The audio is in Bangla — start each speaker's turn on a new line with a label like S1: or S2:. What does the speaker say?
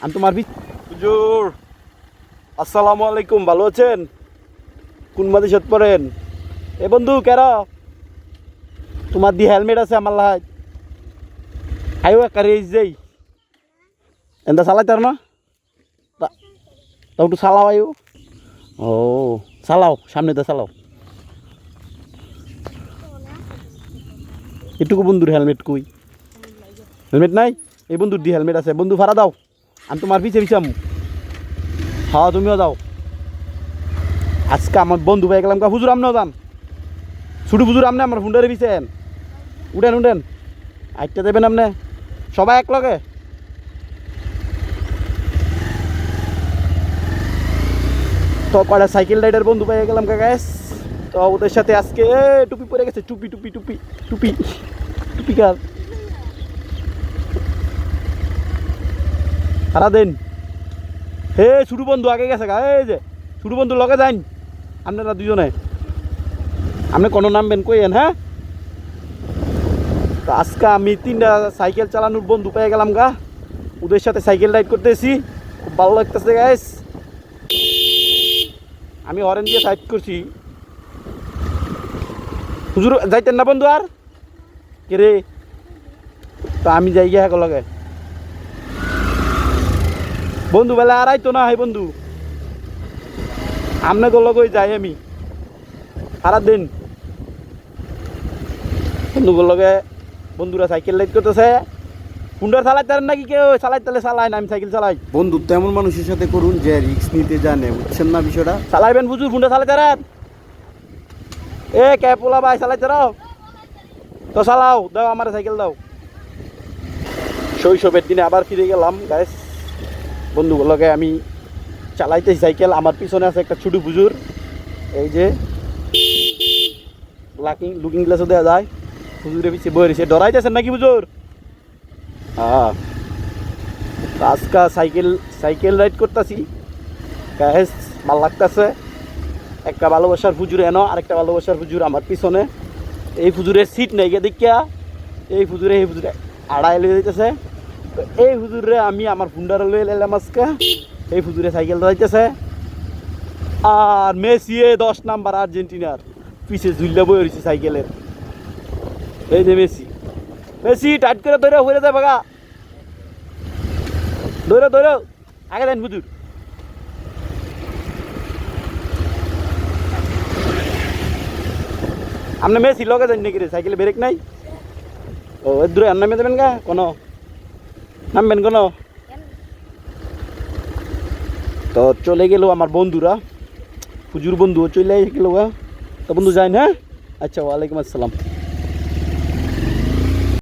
S1: আমি তোমার হুজুর আসসালামু আলাইকুম, ভালো আছেন? কোন মাদেশত পড়েন? এ বন্ধু কেরা তোমার দি হেলমেট আছে আমার লাই আইও একটা রেস যাই এন্দা চালাই তার না তাও একটু চালাও আইও। ও চালাও, সামনে তো চালাও। এটুকু বন্ধুর হেলমেট কই? হেলমেট নাই? এই বন্ধুর দি হেলমেট আছে। বন্ধু ভাড়া দাও, আমি তোমার পিছে পিছাম। হ্যাঁ তুমিও যাও। আজকে আমার বন্ধু পাই গেলাম। হুজুর আমনেও যান। ছুটু হুজুর আমনে আমার হুন্ডারে পিছেন। উঠেন উঠেন, আইটা দেবেন আপনি সবাই এক লগে। তো কয়টা সাইকেল রাইডার বন্ধু পাই গেলাম গাইস। তো ওদের সাথে আজকে টুপি পরে গেছে। টুপি টুপি টুপি টুপি টুপি কার সারা দিন। হে ছোটু বন্ধু আগে গেছে গা। এই যে ছোটু বন্ধু লগে যাইন আপনারা দুজনে। আপনি কোনো নামবেন কইেন। হ্যাঁ, তো আজকে আমি 3টা সাইকেল চালানোর বন্ধু পেয়ে গেলাম গা। ওদের সাথে সাইকেল রাইড করতেছি, খুব ভালো লাগতেছে গাইস। আমি হরেন দিয়ে সাইড করছি। হুজুর যাইতেন না বন্ধু আর কে রে? তো আমি যাই গিয়ে এক লগে বন্ধু বেলা আর আইতো না। হয় বন্ধু আপনাকে লগে যাই আমি সারা দিন বন্ধুগুলোর লগে। বন্ধুরা সাইকেল রাইড করতেছে। হুন্ডার চালাইতে নাকি কেউ? চালাইতে চালাই না, আমি সাইকেল চালাই।
S2: বন্ধুত্ব এমন মানুষের সাথে করুন যে রিস্ক নিতে জানে, বুঝছেন না বিষয়টা?
S1: চালাইবেন বুঝুর হুন্ডা চালাইতে রাত। এ কে পোলা ভাই চালাইতে রাও তো চালাও। দাও আমার সাইকেল দাও। শৈশবের দিনে আবার ফিরে গেলাম গাইস। বন্ধুগুলোকে আমি চালাইতেছি সাইকেল। আমার পিছনে আছে একটা ছোট হুজুর। এই যে লুকিং গ্লাসও দেওয়া যায়। হুজুরের পিছিয়ে বয়ে রয়েছে। ডরাইতেছেন নাকি হুজুর? হ্যাঁ, আজকা সাইকেল রাইড করতেছি গ্যাস, ভাল লাগতেছে। একটা ভালোবাসার হুজুর এনো, আরেকটা ভালোবাসার হুজুর আমার পিছনে। এই হুজুরের সিট নেই গে দেখিয়া এই হুজুরে আড়াই লয়ে যাইতেছে। তো এই হুজুরে আমি আমার হুন্ডারে লয়ে এলাম আজকে। এই হুজুরে সাইকেল যাইতেছে। আর মেসি 10 নাম্বার আর্জেন্টিনার পিছে ঝুল্লা বয়ে রয়েছে সাইকেলের। এই যে মেসি, মেসি টাইট করে ধরে হয়ে যায় বাগা। ধরো ধরো, আগে দেন হুজুর। আপনি মেসি লগে যান নাকি রে? সাইকেলে ব্রেক নাই? ও দূরে আর নামে দেবেন গা কোনো? নামবেন কোনো? তো চলে গেল আমার বন্ধুরা। হুজুর বন্ধুও চলে গেল গা। তো বন্ধু যাই না। আচ্ছা, ওয়ালাইকুম আসসালাম।